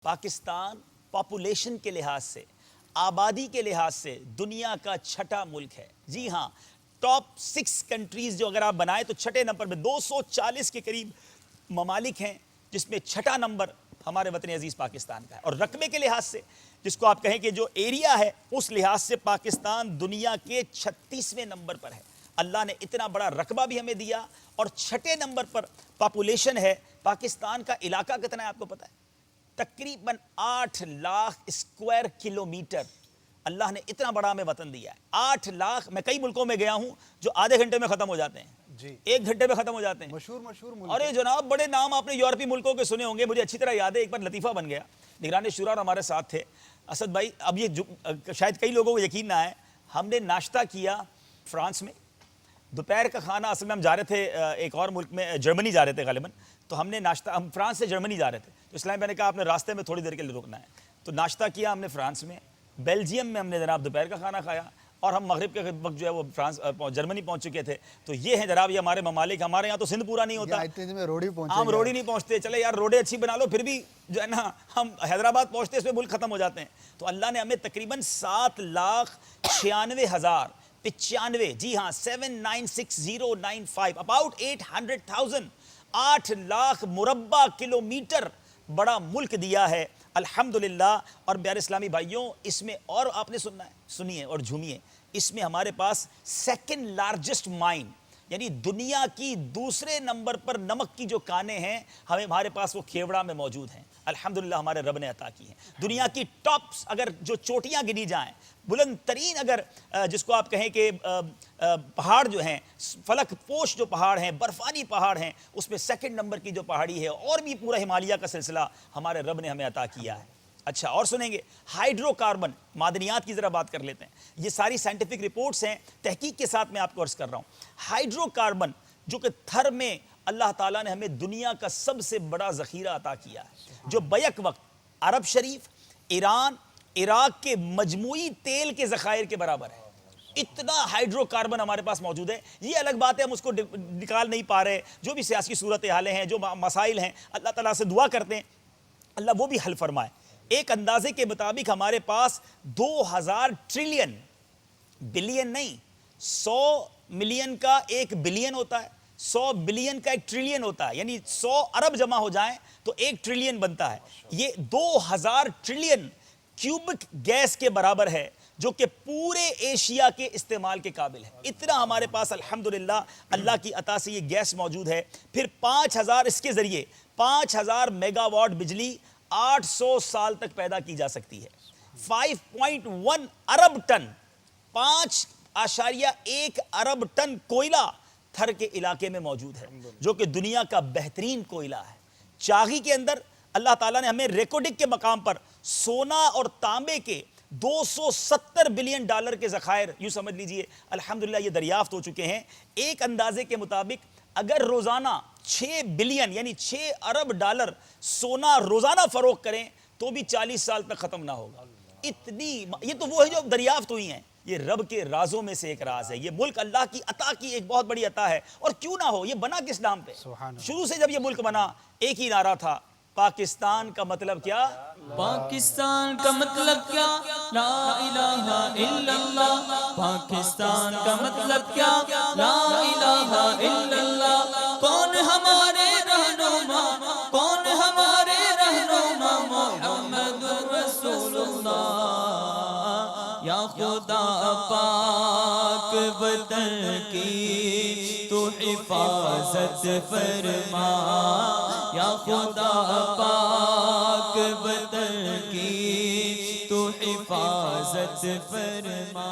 Pakistan population کے لحاظ سے، آبادی کے لحاظ سے دنیا کا چھٹا ملک ہے. جی ہاں، ٹاپ 6 کنٹریز جو اگر آپ بنائیں تو چھٹے نمبر پہ 240 کے قریب ممالک ہیں، جس میں چھٹا نمبر ہمارے وطن عزیز پاکستان کا ہے. اور رقبے کے لحاظ سے، جس کو آپ کہیں کہ جو ایریا ہے، اس لحاظ سے پاکستان دنیا کے 36ویں نمبر پر ہے. اللہ نے اتنا بڑا رقبہ بھی ہمیں دیا، اور چھٹے نمبر پر پاپولیشن ہے. پاکستان کا علاقہ کتنا ہے آپ کو پتہ ہے؟ تقریباً 8 لاکھ اسکوائر کلومیٹر. اللہ نے اتنا بڑا ہمیں وطن دیا ہے. 8 لاکھ. میں کئی ملکوں میں گیا ہوں جو آدھے گھنٹے میں ختم ہو جاتے ہیں، جی 1 گھنٹے میں ختم ہو جاتے ہیں. مشہور ملک. ارے جناب، بڑے نام آپ نے یورپی ملکوں کے سنے ہوں گے. مجھے اچھی طرح یاد ہے، ایک بار لطیفہ بن گیا. نگران شورا اور ہمارے ساتھ تھے اسد بھائی. اب یہ شاید کئی لوگوں کو یقین نہ آئے، ہم نے ناشتہ کیا فرانس میں. دوپہر کا کھانا، اصل میں ہم جا رہے تھے ایک اور ملک میں، جرمنی جا رہے تھے غالباً. تو ہم نے ناشتہ، ہم فرانس سے جرمنی جا رہے تھے، تو اسلام میں نے کہا آپ نے راستے میں تھوڑی دیر کے لیے رکنا ہے. تو ناشتہ کیا ہم نے فرانس میں. بیلجیم میں ہم نے جناب دوپہر کا کھانا کھایا، اور ہم مغرب کے وقت جو ہے وہ جرمنی پہنچ چکے تھے. تو یہ ہیں جناب یہ ہمارے ممالک. ہمارے یہاں تو سندھ پورا نہیں ہوتا، ہم روڈی نہیں پہنچتے. چلے یار روڈیں اچھی بنا لو، پھر بھی جو ہے نا ہم حیدرآباد پہنچتے اس میں ملک ختم ہو جاتے ہیں. تو اللہ نے ہمیں تقریباً 7,96,095، جی ہاں 7,96,095، اباؤٹ 800,000، 8 لاکھ مربع کلومیٹر بڑا ملک دیا ہے الحمدللہ. اور پیارے اسلامی بھائیوں، اس میں اور آپ نے سننا ہے، سنیے اور جھومیے. اس میں ہمارے پاس 2nd لارجسٹ مائن، یعنی دنیا کی دوسرے نمبر پر نمک کی جو کانیں ہیں، ہمارے پاس وہ کھیوڑا میں موجود ہیں. الحمدللہ ہمارے رب نے عطا کی ہیں. دنیا کی ٹاپس اگر جو چوٹیاں گنی جائیں، بلند ترین اگر جس کو آپ کہیں کہ پہاڑ جو ہیں، فلک پوش جو پہاڑ ہیں، برفانی پہاڑ ہیں، اس میں 2nd نمبر کی جو پہاڑی ہے، اور بھی پورا ہمالیہ کا سلسلہ ہمارے رب نے ہمیں عطا کیا ہے. اچھا، اور سنیں گے ہائیڈرو کاربن، معدنیات کی ذرا بات کر لیتے ہیں. یہ ساری سائنٹیفک رپورٹس ہیں، تحقیق کے ساتھ میں آپ کو عرض کر رہا ہوں. ہائیڈرو کاربن جو کہ تھر میں اللہ تعالیٰ نے ہمیں دنیا کا سب سے بڑا ذخیرہ عطا کیا ہے، جو بیک وقت عرب شریف، ایران، عراق کے مجموعی تیل کے ذخائر کے برابر ہے. اتنا ہائیڈرو کاربن ہمارے پاس موجود ہے. یہ الگ بات ہے ہم اس کو نکال نہیں پا رہے. جو بھی سیاسی صورتحالیں ہیں، جو مسائل ہیں، اللہ تعالیٰ سے دعا کرتے ہیں اللہ وہ بھی حل فرمائے. ایک اندازے کے مطابق ہمارے پاس 2000 ٹریلین، بلین نہیں، 100 ملین کا 1 بلین ہوتا ہے، 100 بلین کا 1 ٹریلین ہوتا ہے. یعنی 100 ارب جمع ہو جائیں تو 1 ٹریلین بنتا ہے. یہ 2000 ٹریلین کیوبک گیس کے برابر ہے، جو کہ پورے ایشیا کے استعمال کے قابل ہے. اتنا ہمارے پاس الحمدللہ اللہ کی عطا سے یہ گیس موجود ہے. پھر 5000 اس کے ذریعے 5000 میگا واٹ بجلی 800 سال تک پیدا کی جا سکتی ہے. 5.1 ارب ٹن، 5.1 ارب ٹن کوئلہ تھر کے علاقے میں موجود ہے، جو کہ دنیا کا بہترین کوئلہ ہے. چاغی کے اندر اللہ تعالیٰ نے ہمیں ریکارڈک کے مقام پر سونا اور تانبے کے 270 بلین ڈالر کے ذخائر یوں سمجھ لیجئے الحمدللہ یہ دریافت ہو چکے ہیں. ایک اندازے کے مطابق اگر روزانہ 6 بلین یعنی 6 ارب ڈالر سونا روزانہ فروخت کریں تو بھی 40 سال تک ختم نہ ہوگا. اتنی یہ تو وہ ہے جو دریافت ہوئی ہیں. یہ رب کے رازوں میں سے ایک راز ہے. یہ ملک اللہ کی عطا کی ایک بہت بڑی عطا ہے. اور کیوں نہ ہو، یہ بنا کس نام پہ؟ شروع سے جب یہ ملک بنا ایک ہی نعرہ تھا، پاکستان کا مطلب کیا؟ پاکستان کا مطلب کیا؟ لا الہ الا اللہ. پاکستان کا مطلب کیا؟ لا الہ الا اللہ. کون ہمارے رہنما، کون ہمارے رہنما؟ محمد رسول اللہ. یا خدا پاک وطن کی تو حفاظت فرما. یا خدا پاک وطن کی تو حفاظت فرما.